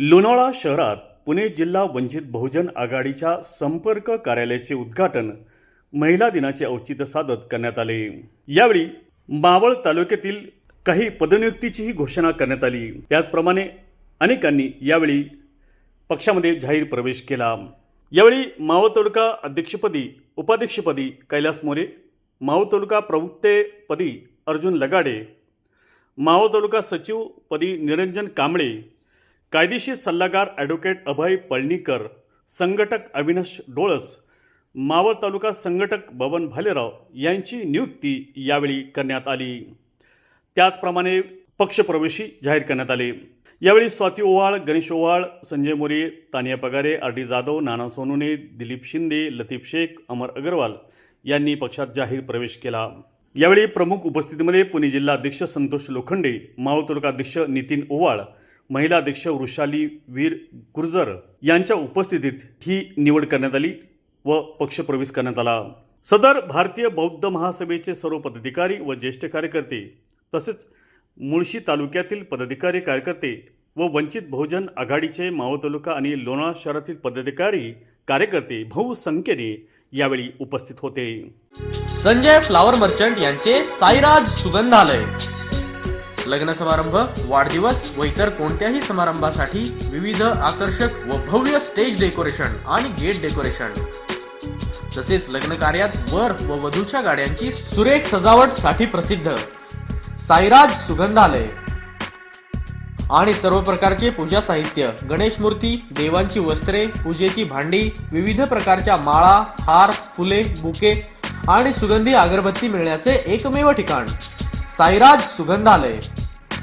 लोणावळा शहरात पुणे जिल्हा वंचित बहुजन आघाडीच्या संपर्क कार्यालयाचे उद्घाटन महिला दिनाचे औचित्य साधत करण्यात आले। यावेळी मावळ तालुक्यातील काही पदनियुक्तीचीही घोषणा करण्यात आली। त्याचप्रमाणे अनेकांनी यावेळी पक्षामध्ये जाहीर प्रवेश केला। यावेळी मावळ तालुका अध्यक्षपदी उपाध्यक्षपदी कैलास मोरे, मावळ तालुका प्रवक्तेपदी अर्जुन लगाडे, मावळ तालुका सचिवपदी निरंजन कांबळे, कायदेशीर सल्लागार ॲडव्होकेट अभय पळणीकर, संघटक अविनाश डोळस, मावळ तालुका संघटक बबन भालेराव यांची नियुक्ती यावेळी करण्यात आली। त्याचप्रमाणे पक्षप्रवेशी जाहीर करण्यात आले। यावेळी स्वाती ओवाळ, गणेश ओवाळ, संजय मोरे, तानिया पगारे, आर डी जाधव, नाना सोनवणे, दिलीप शिंदे, लतीफ शेख, अमर अग्रवाल यांनी पक्षात जाहीर प्रवेश केला। यावेळी प्रमुख उपस्थितीमध्ये पुणे जिल्हा अध्यक्ष संतोष लोखंडे, मावळ तालुका अध्यक्ष नितीन ओवाळ, महिला अध्यक्ष वृषाली वीर गुर्जर यांच्या उपस्थितीत ही निवड करण्यात आली व पक्षप्रवेश करण्यात आला। सदर भारतीय बौद्ध महासभेचे सर्व पदाधिकारी व ज्येष्ठ कार्यकर्ते तसेच मुळशी तालुक्यातील पदाधिकारी कार्यकर्ते व वंचित बहुजन आघाडीचे मावळ तालुका आणि लोणावळा शहरातील पदाधिकारी कार्यकर्ते बहुसंख्येने यावेळी उपस्थित होते। संजय फ्लावर मर्चंट यांचे साईराज सुगंधालय लग्न समारंभ, वाढदिवस व इतर कोणत्याही समारंभासाठी विविध आकर्षक व भव्य स्टेज डेकोरेशन आणि गेट डेकोरेशन तसेच लग्न कार्यात वर व वधूच्या गाड्यांची सुरेख सजावट साठी प्रसिद्ध साईराज सुगंधालय आणि सर्व प्रकारचे पूजा साहित्य, गणेश मूर्ती, देवांची वस्त्रे, पूजेची भांडी, विविध प्रकारच्या माळा, हार, फुले, बुके आणि सुगंधी अगरबत्ती मिळण्याचे एकमेव ठिकाण साईराज सुगंधालय।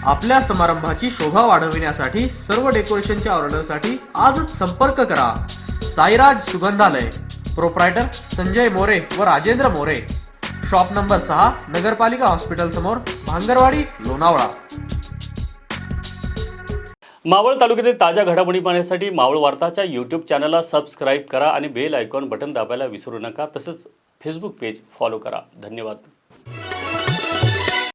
आपल्या समारंभाची शोभा वाढविण्यासाठी सर्व डेकोरेशनच्या ऑर्डरसाठी आजच संपर्क करा। साईराज सुगंधालय, प्रोप्रायटर संजय मोरे व राजेंद्र मोरे, शॉप नंबर 6, नगरपालिका हॉस्पिटल समोर, भांगरवाडी, लोणावळा। मावळ तालुक्यातील ताज्या घडामोडी पाहण्यासाठी मावळ वार्ताच्या यूट्यूब चॅनलला सबस्क्राईब करा आणि बेल आयकॉन बटन दाबायला विसरू नका। तसंच फेसबुक पेज फॉलो करा। धन्यवाद।